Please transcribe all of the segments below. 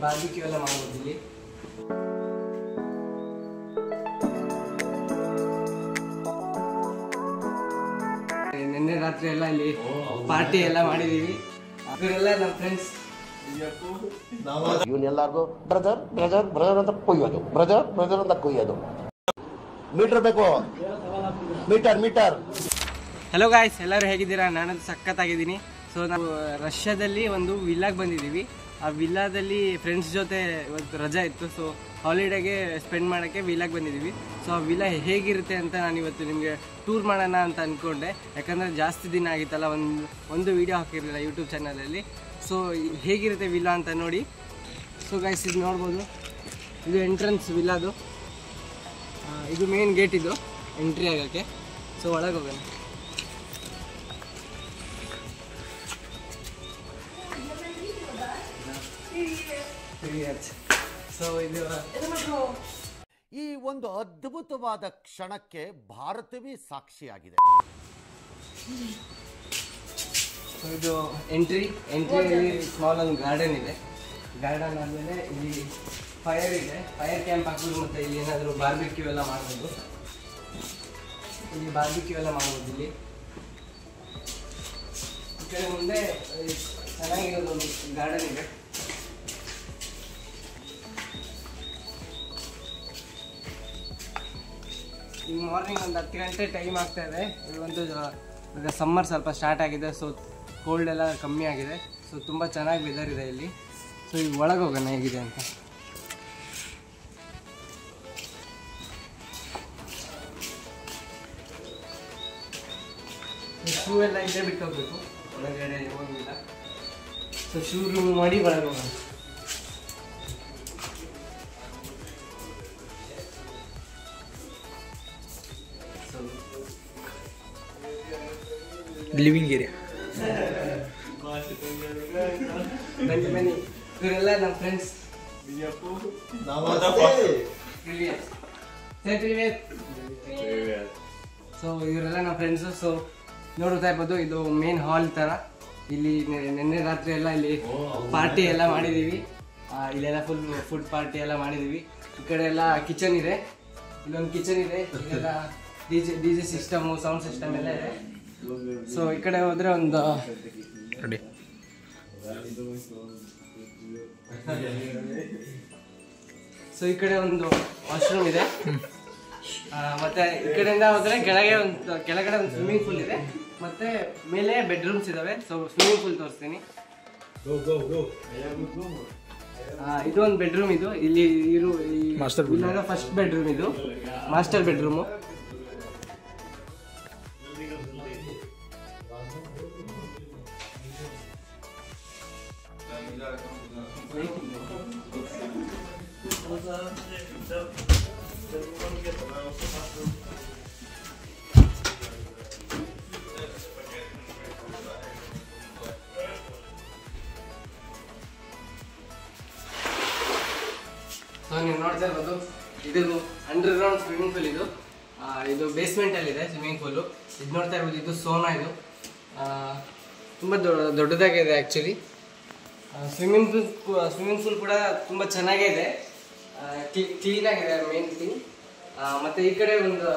Barbecue ಎಲ್ಲ ಮಾಡ್ಬೋದು ಇಲ್ಲಿ. ನಿನ್ನೆ ರಾತ್ರಿ ಎಲ್ಲ ಇಲ್ಲಿ ಪಾರ್ಟಿ ಎಲ್ಲ ಮಾಡಿದೀವಿ. ಇವರೆಲ್ಲ ನಮ್ಮ ಫ್ರೆಂಡ್ಸ್. ಇವನ್ನೆಲ್ಲರಿಗೂ ಬ್ರದರ್ ಬ್ರದರ್ ಬ್ರದರ್ ಅಂತ ಕೊಯ್ಯೋದು, ಬ್ರದರ್ ಬ್ರದರ್ ಅಂತ ಕೊಯ್ಯೋದು. ಮೀಟರ್ ಬೇಕು, ಮೀಟರ್ ಮೀಟರ್. ಹಲೋ ಗಾಯ್ಸ್, ಎಲ್ಲರೂ ಹೇಗಿದ್ದೀರಾ? ನಾನಂತೂ ಸಖತ್ತಾಗಿದ್ದೀನಿ. ಸೊ ನಾವು ರಷ್ಯಾದಲ್ಲಿ ಒಂದು ವಿಲ್ಲಾಗೆ ಬಂದಿದ್ದೀವಿ. ಆ ವಿಲ್ಲಾದಲ್ಲಿ ಫ್ರೆಂಡ್ಸ್ ಜೊತೆ ಇವತ್ತು ರಜಾ ಇತ್ತು. ಸೊ ಹಾಲಿಡೇಗೆ ಸ್ಪೆಂಡ್ ಮಾಡೋಕ್ಕೆ ವಿಲ್ಲಾಗೆ ಬಂದಿದ್ದೀವಿ. ಸೊ ಆ ವಿಲ್ಲಾ ಹೇಗಿರುತ್ತೆ ಅಂತ ನಾನು ಇವತ್ತು ನಿಮಗೆ ಟೂರ್ ಮಾಡೋಣ ಅಂತ ಅಂದ್ಕೊಂಡೆ. ಯಾಕಂದರೆ ಜಾಸ್ತಿ ದಿನ ಆಗಿತ್ತಲ್ಲ, ಒಂದು ವೀಡಿಯೋ ಹಾಕಿರಲಿಲ್ಲ ಯೂಟ್ಯೂಬ್ ಚಾನಲಲ್ಲಿ. ಸೊ ಹೇಗಿರುತ್ತೆ ವಿಲ್ಲಾ ಅಂತ ನೋಡಿ. ಸೊ ಗಾಯ್ಸ್, ಇದು ನೋಡ್ಬೋದು, ಇದು ಎಂಟ್ರೆನ್ಸ್ ವಿಲ್ಲಾದು. ಇದು ಮೇನ್ ಗೇಟ್, ಇದು ಎಂಟ್ರಿ ಆಗೋಕ್ಕೆ. ಸೊ ಒಳಗೆ ಹೋಗೋಣ. ಸೊ ಇದು ಈ ಒಂದು ಅದ್ಭುತವಾದ ಕ್ಷಣಕ್ಕೆ ಭಾರತವೇ ಸಾಕ್ಷಿಯಾಗಿದೆ. ಸೊ ಇದು ಎಂಟ್ರಿಯಲ್ಲಿ ಸ್ಮಾಲ್ ಒಂದು ಗಾರ್ಡನ್ ಇದೆ. ಗಾರ್ಡನ್ ಆದಮೇಲೆ ಇಲ್ಲಿ ಫೈರ್ ಇದೆ, ಫೈರ್ ಕ್ಯಾಂಪ್ ಹಾಕ್ಬೋದು. ಮತ್ತು ಇಲ್ಲಿ ಏನಾದರೂ ಬಾರ್ಬಿಕ್ಯೂ ಎಲ್ಲ ಮಾಡ್ಬೋದು. ಇಲ್ಲಿ ಬಾರ್ಬಿಕ್ಯೂ ಎಲ್ಲ ಮಾಡ್ಬೋದು. ಇಲ್ಲಿ ಈ ಕಡೆ ಮುಂದೆ ಚೆನ್ನಾಗಿರೋದು ಒಂದು ಗಾರ್ಡನ್ ಇದೆ. ಈಗ ಮಾರ್ನಿಂಗ್ ಒಂದು 10 ಗಂಟೆ ಟೈಮ್ ಆಗ್ತಾ ಇದೆ. ಒಂದು ಈಗ ಸಮ್ಮರ್ ಸ್ವಲ್ಪ ಸ್ಟಾರ್ಟ್ ಆಗಿದೆ. ಸೊ ಕೋಲ್ಡ್ ಎಲ್ಲ ಕಮ್ಮಿ ಆಗಿದೆ. ಸೊ ತುಂಬ ಚೆನ್ನಾಗಿ ವೆದರ್ ಇದೆ ಇಲ್ಲಿ. ಸೊ ಈಗ ಒಳಗೆ ಹೋಗೋಣ ಹೇಗಿದೆ ಅಂತ. ಶೂ ಎಲ್ಲ ಇಲ್ಲೇ ಬಿಟ್ಟು ಹೋಗ್ಬೇಕು, ಒಳಗಡೆ ಹೋಗಿಲ್ಲ. ಸೊ ಶೂ ರೂಮ್ ಮಾಡಿ ಒಳಗೆ ಹೋಗೋಣ. Living area. ಬನ್ನಿ, ಇವರೆಲ್ಲ ನಮ್ಮ ಫ್ರೆಂಡ್ಸ್. ಸೊ ಇವರೆಲ್ಲ ನಮ್ಮ ಫ್ರೆಂಡ್ಸು. ಸೊ ನೋಡ್ತಾ ಇರ್ಬೋದು, ಇದು ಮೇನ್ ಹಾಲ್ ಥರ. ಇಲ್ಲಿ ನಿನ್ನೆ ರಾತ್ರಿ ಎಲ್ಲ ಇಲ್ಲಿ ಪಾರ್ಟಿ ಎಲ್ಲ ಮಾಡಿದ್ದೀವಿ. ಇಲ್ಲೆಲ್ಲ ಫುಡ್ ಪಾರ್ಟಿ ಎಲ್ಲ ಮಾಡಿದ್ದೀವಿ. ಈ ಕಡೆ ಎಲ್ಲ ಕಿಚನ್ ಇದೆ, ಇಲ್ಲೊಂದು ಕಿಚನ್ ಇದೆ. ಇಲ್ಲೆಲ್ಲ D J system, sound system ಎಲ್ಲ ಇದೆ. ಸೊ ಈ ಕಡೆ ಹೋದರೆ ಒಂದು ರೆಡಿ. ಸೊ ಈ ಕಡೆ ಒಂದು ವಾಶ್ರೂಮ್ ಇದೆ. ಮತ್ತೆ ಈ ಕಡೆಯಿಂದ ಹೋದರೆ ಕೆಳಗಡೆ ಒಂದು ಸ್ವಿಮ್ಮಿಂಗ್ ಪೂಲ್ ಇದೆ. ಮತ್ತೆ ಮೇಲೆ ಬೆಡ್ರೂಮ್ಸ್ ಇದಾವೆ. ಸೊ ಸ್ವಿಮ್ಮಿಂಗ್ ಪೂಲ್ ತೋರಿಸ್ತೀನಿ. ಇದು ಒಂದು ಬೆಡ್ರೂಮ್. ಇದು ಇಲ್ಲಿ ಇವಾಗ ಫಸ್ಟ್ ಬೆಡ್ರೂಮ್. ಇದು ಮಾಸ್ಟರ್ ಬೆಡ್ರೂಮು. ನೀವು ನೋಡ್ತಾ ಇರ್ಬೋದು, ಇದು ಅಂಡರ್ಗ್ರೌಂಡ್ ಸ್ವಿಮ್ಮಿಂಗ್ ಪೂಲ್. ಇದು ಬೇಸ್ಮೆಂಟ್ ಅಲ್ಲಿ ಇದೆ ಸ್ವಿಮ್ಮಿಂಗ್ ಪೂಲು. ಇದು ನೋಡ್ತಾ ಇರ್ಬೋದು, ಇದು ಸೋನಾ. ಇದು ತುಂಬ ದೊಡ್ಡದಾಗಿದೆ ಆ್ಯಕ್ಚುಲಿ. ಸ್ವಿಮ್ಮಿಂಗ್ ಪೂಲ್ ಕೂಡ ತುಂಬ ಚೆನ್ನಾಗಿದೆ, ಕ್ಲೀನಾಗಿದೆ ಮೇನ್ ಥಿಂಗ್. ಮತ್ತು ಈ ಕಡೆ ಒಂದು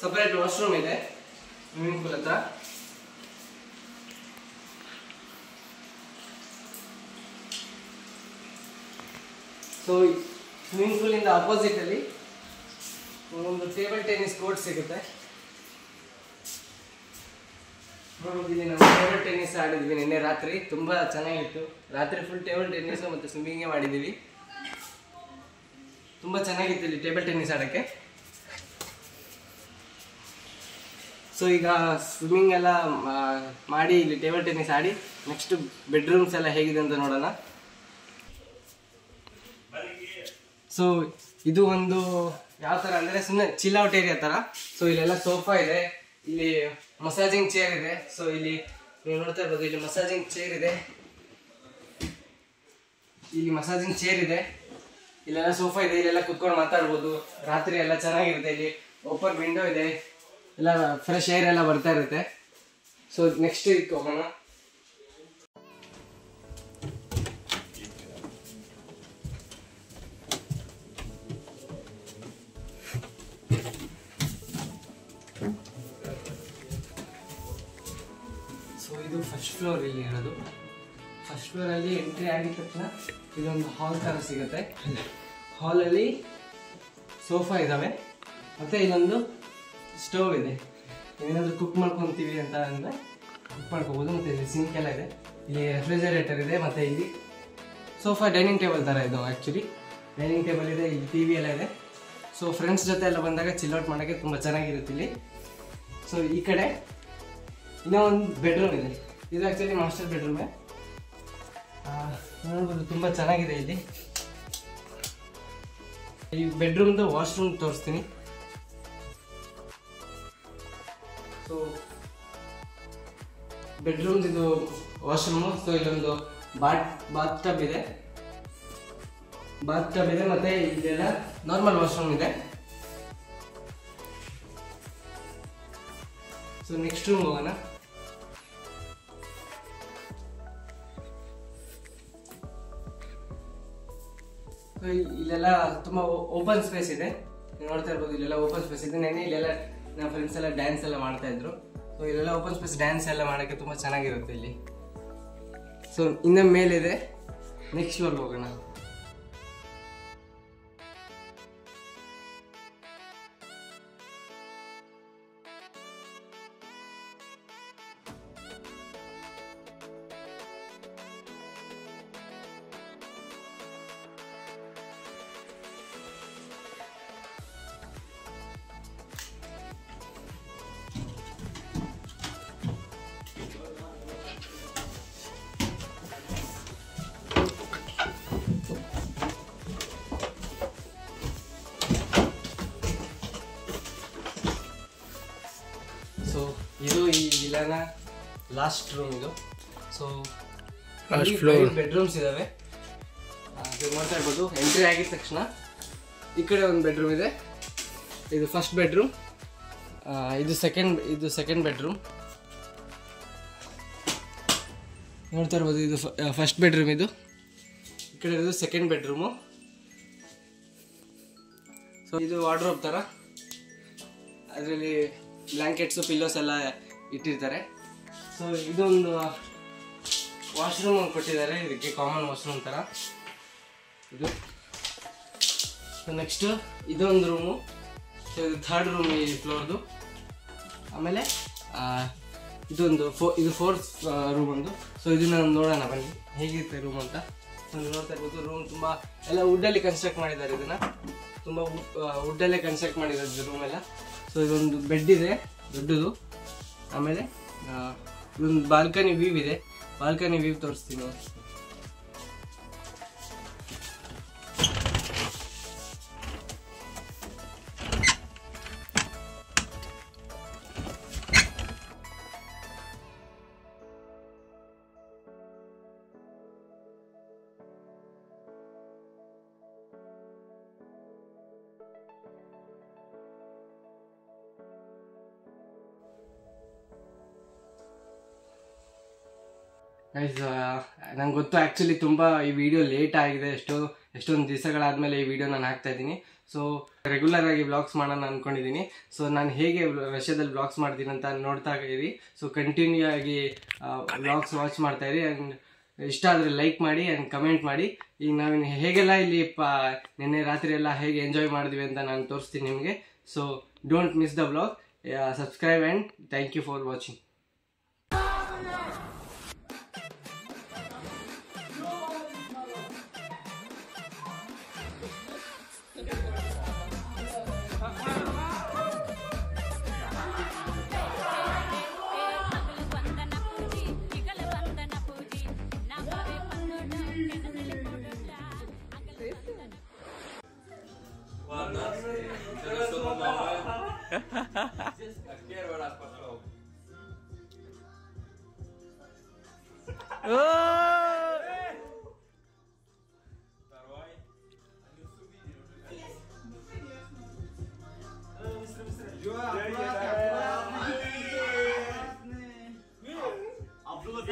ಸಪ್ರೇಟ್ ವಾಶ್ರೂಮ್ ಇದೆ ಸ್ವಿಮ್ಮಿಂಗ್ ಪೂಲ್ ಹತ್ರ. ಸೊ ಸ್ವಿಮ್ಮಿಂಗ್ ಪೂಲಿಂದ ಅಪೋಸಿಟಲ್ಲಿ ಒಂದು ಟೇಬಲ್ ಟೆನ್ನಿಸ್ ಕೋರ್ಟ್ ಸಿಗುತ್ತೆ. ಇಲ್ಲಿ ನಾವು ಟೇಬಲ್ ಟೆನ್ನಿಸ್ ಆಡಿದ್ವಿ ನಿನ್ನೆ ರಾತ್ರಿ. ತುಂಬ ಚೆನ್ನಾಗಿತ್ತು. ರಾತ್ರಿ ಫುಲ್ ಟೇಬಲ್ ಟೆನ್ನಿಸು ಮತ್ತು ಸ್ವಿಮ್ಮಿಂಗೇ ಮಾಡಿದ್ದೀವಿ. ತುಂಬ ಚೆನ್ನಾಗಿತ್ತು ಇಲ್ಲಿ ಟೇಬಲ್ ಟೆನ್ನಿಸ್ ಆಡೋಕ್ಕೆ. ಸೊ ಈಗ ಸ್ವಿಮ್ಮಿಂಗ್ ಎಲ್ಲ ಮಾಡಿ ಇಲ್ಲಿ ಟೇಬಲ್ ಟೆನ್ನಿಸ್ ಆಡಿ ನೆಕ್ಸ್ಟ್ ಬೆಡ್ರೂಮ್ಸ್ ಎಲ್ಲ ಹೇಗಿದೆ ಅಂತ ನೋಡೋಣ. ಸೊ ಇದು ಒಂದು ಯಾವ ಥರ ಅಂದರೆ ಸುಮ್ಮನೆ ಚಿಲ್ ಔಟ್ ಏರಿಯಾ ಥರ. ಸೊ ಇಲ್ಲೆಲ್ಲ ಸೋಫಾ ಇದೆ, ಇಲ್ಲಿ ಮಸಾಜಿಂಗ್ ಚೇರ್ ಇದೆ. ಸೊ ಇಲ್ಲಿ ನೀವು ನೋಡ್ತಾ ಇರ್ಬೋದು, ಇಲ್ಲಿ ಮಸಾಜಿಂಗ್ ಚೇರ್ ಇದೆ. ಇಲ್ಲಿ ಮಸಾಜಿಂಗ್ ಚೇರ್ ಇದೆ, ಇಲ್ಲೆಲ್ಲ ಸೋಫಾ ಇದೆ, ಇಲ್ಲೆಲ್ಲ ಕುತ್ಕೊಂಡು ಮಾತಾಡ್ಬೋದು. ರಾತ್ರಿ ಎಲ್ಲ ಚೆನ್ನಾಗಿರುತ್ತೆ. ಇಲ್ಲಿ ಓಪನ್ ವಿಂಡೋ ಇದೆ, ಎಲ್ಲ ಫ್ರೆಶ್ ಏರ್ ಎಲ್ಲ ಬರ್ತಾ ಇರುತ್ತೆ. ಸೊ ನೆಕ್ಸ್ಟ್ ಇದಕ್ಕೆ ಹೋಗೋಣ. ಸೊ ಇದು ಫಸ್ಟ್ ಫ್ಲೋರ್ ಇಲ್ಲಿ ಇರೋದು. ಫಸ್ಟ್ ಫ್ಲೋರಲ್ಲಿ ಎಂಟ್ರಿ ಆಗಿದ ತಕ್ಷಣ ಇದೊಂದು ಹಾಲ್ ಥರ ಸಿಗುತ್ತೆ. ಹಾಲಲ್ಲಿ ಸೋಫಾ ಇದ್ದಾವೆ ಮತ್ತು ಇಲ್ಲೊಂದು ಸ್ಟವ್ ಇದೆ. ಏನಾದರೂ ಕುಕ್ ಮಾಡ್ಕೊತೀವಿ ಅಂತ ಅಂದರೆ ಕುಕ್ ಮಾಡ್ಕೋಬೋದು. ಮತ್ತು ಇಲ್ಲಿ ಸಿಂಕ್ ಎಲ್ಲ ಇದೆ, ಇಲ್ಲಿ ರೆಫ್ರಿಜರೇಟರ್ ಇದೆ, ಮತ್ತು ಇಲ್ಲಿ ಸೋಫಾ ಡೈನಿಂಗ್ ಟೇಬಲ್ ಥರ ಇದು. ಆ್ಯಕ್ಚುಲಿ ಡೈನಿಂಗ್ ಟೇಬಲ್ ಇದೆ, ಇಲ್ಲಿ ಟಿ ವಿ ಎಲ್ಲ ಇದೆ. ಸೊ ಫ್ರೆಂಡ್ಸ್ ಜೊತೆ ಎಲ್ಲ ಬಂದಾಗ ಚಿಲ್ಔಟ್ ಮಾಡೋಕ್ಕೆ ತುಂಬ ಚೆನ್ನಾಗಿರುತ್ತೆ ಇಲ್ಲಿ. ಸೊ ಈ ಕಡೆ ಇನ್ನೂ ಒಂದು ಬೆಡ್ರೂಮ್ ಇದೆ. ಇದು ಆ್ಯಕ್ಚುಲಿ ಮಾಸ್ಟರ್ ಬೆಡ್ರೂಮೇ. ನೋಡ್ಬೋದು ತುಂಬ ಚೆನ್ನಾಗಿದೆ ಇಲ್ಲಿ. ಈ ಬೆಡ್ರೂಮ್ದು ವಾಶ್ರೂಮ್ ತೋರಿಸ್ತೀನಿ. ಸೊ ಬೆಡ್ರೂಮ್ದು ಇದು ವಾಶ್ರೂಮು. ಸೊ ಇಲ್ಲೊಂದು ಬಾತ್ ಟಬ್ ಇದೆ ಮತ್ತೆ ಇಲ್ಲೆಲ್ಲ ನಾರ್ಮಲ್ ವಾಶ್ರೂಮ್ ಇದೆ. ಸೊ ನೆಕ್ಸ್ಟ್ ರೂಮ್ ಹೋಗೋಣ. ಇಲ್ಲೆಲ್ಲ ತುಂಬ ಓಪನ್ ಸ್ಪೇಸ್ ಇದೆ, ನೀವು ನೋಡ್ತಾ ಇರ್ಬೋದು. ಇಲ್ಲೆಲ್ಲ ಓಪನ್ ಸ್ಪೇಸ್ ಇದೆ. ನೆನ್ನೆ ಇಲ್ಲೆಲ್ಲ ನಮ್ಮ ಫ್ರೆಂಡ್ಸ್ ಎಲ್ಲ ಡ್ಯಾನ್ಸ್ ಎಲ್ಲ ಮಾಡ್ತಾ ಇದ್ರು. ಸೊ ಇಲ್ಲೆಲ್ಲ ಓಪನ್ ಸ್ಪೇಸ್ ಡ್ಯಾನ್ಸ್ ಎಲ್ಲ ಮಾಡೋಕ್ಕೆ ತುಂಬ ಚೆನ್ನಾಗಿರುತ್ತೆ ಇಲ್ಲಿ. ಸೊ ಇನ್ನು ಮೇಲಿದೆ, ನೆಕ್ಸ್ಟ್ ಫ್ಲೋರ್ಗೆ ಹೋಗೋಣ. ಸೊ ಇದು ಈ ವಿಲಾನ ಲಾಸ್ಟ್ ರೂಮ್ ಇದು. ಸೊ ಬೆಡ್ರೂಮ್ಸ್ ಇದಾವೆ, ನೋಡ್ತಾ ಇರ್ಬೋದು. ಎಂಟ್ರಿ ಆಗಿದ ತಕ್ಷಣ ಈ ಕಡೆ ಒಂದು ಬೆಡ್ರೂಮ್ ಇದೆ, ಇದು ಫಸ್ಟ್ ಬೆಡ್ರೂಮ್. ಇದು ಸೆಕೆಂಡ್ ಬೆಡ್ರೂಮ್ ನೋಡ್ತಾ ಇರ್ಬೋದು. ಇದು ಫಸ್ಟ್ ಬೆಡ್ರೂಮ್, ಇದು ಈ ಕಡೆ ಇರೋದು ಸೆಕೆಂಡ್ ಬೆಡ್ರೂಮು. ಸೊ ಇದು ವಾರ್ಡ್ರೋಬ್ ಥರ, ಅದರಲ್ಲಿ ಬ್ಲ್ಯಾಂಕೆಟ್ಸು ಪಿಲ್ಲೋಸ್ ಎಲ್ಲ ಇಟ್ಟಿರ್ತಾರೆ. ಸೊ ಇದೊಂದು ವಾಶ್ರೂಮ್ ಕೊಟ್ಟಿದ್ದಾರೆ, ಇದಕ್ಕೆ ಕಾಮನ್ ವಾಶ್ರೂಮ್ ಥರ ಇದು. ಸೊ ನೆಕ್ಸ್ಟು ಇದೊಂದು ರೂಮು. ಸೊ ಇದು ಥರ್ಡ್ ರೂಮ್ ಈ ಫ್ಲೋರ್ದು. ಆಮೇಲೆ ಇದು ಫೋರ್ತ್ ರೂಮ್ ಒಂದು. ಸೊ ಇದನ್ನ ನೋಡೋಣ ಬನ್ನಿ ಹೇಗಿರುತ್ತೆ ರೂಮ್ ಅಂತ. ನೋಡ್ತಾ ಇರ್ಬೋದು, ರೂಮ್ ತುಂಬ ಎಲ್ಲ ವುಡ್ಡಲ್ಲಿ ಕನ್ಸ್ಟ್ರಕ್ಟ್ ಮಾಡಿದ್ದಾರೆ. ಇದನ್ನು ತುಂಬ ವುಡ್ಡಲ್ಲೇ ಕನ್ಸ್ಟ್ರಕ್ಟ್ ಮಾಡಿರೋದು ರೂಮ್ ಎಲ್ಲ. ಸೊ ಇದೊಂದು ಬೆಡ್ ಇದೆ ದೊಡ್ಡದು. ಆಮೇಲೆ ಇದೊಂದು ಬಾಲ್ಕನಿ ವ್ಯೂ ಇದೆ, ಬಾಲ್ಕನಿ ವ್ಯೂ ತೋರಿಸ್ತೀನಿ. ಗೈಸ್, ನಂಗೆ ಗೊತ್ತು ಆ್ಯಕ್ಚುಲಿ ತುಂಬ ಈ ವಿಡಿಯೋ ಲೇಟ್ ಆಗಿದೆ. ಎಷ್ಟೊಂದು ದಿವಸಗಳಾದಮೇಲೆ ಈ ವಿಡಿಯೋ ನಾನು ಹಾಕ್ತಾ ಇದ್ದೀನಿ. ಸೊ ರೆಗ್ಯುಲರ್ ಆಗಿ ವ್ಲಾಗ್ಸ್ ಮಾಡೋಣ ಅಂದ್ಕೊಂಡಿದ್ದೀನಿ. ಸೊ ನಾನು ಹೇಗೆ ರಷ್ಯಾದಲ್ಲಿ ವ್ಲಾಗ್ಸ್ ಮಾಡ್ತೀನಿ ಅಂತ ನೋಡ್ತಾ ಇರಿ. ಸೊ ಕಂಟಿನ್ಯೂ ಆಗಿ ವ್ಲಾಗ್ಸ್ ವಾಚ್ ಮಾಡ್ತಾ ಇರಿ. ಆ್ಯಂಡ್ ಇಷ್ಟ ಆದರೆ ಲೈಕ್ ಮಾಡಿ ಆ್ಯಂಡ್ ಕಮೆಂಟ್ ಮಾಡಿ. ಈಗ ನಾವು ಹೇಗೆಲ್ಲ ಇಲ್ಲಿ ನಿನ್ನೆ ರಾತ್ರಿ ಎಲ್ಲ ಹೇಗೆ ಎಂಜಾಯ್ ಮಾಡಿದ್ವಿ ಅಂತ ನಾನು ತೋರಿಸ್ತೀನಿ ನಿಮಗೆ. So don't miss the vlog. Subscribe and thank you for watching. Abdullah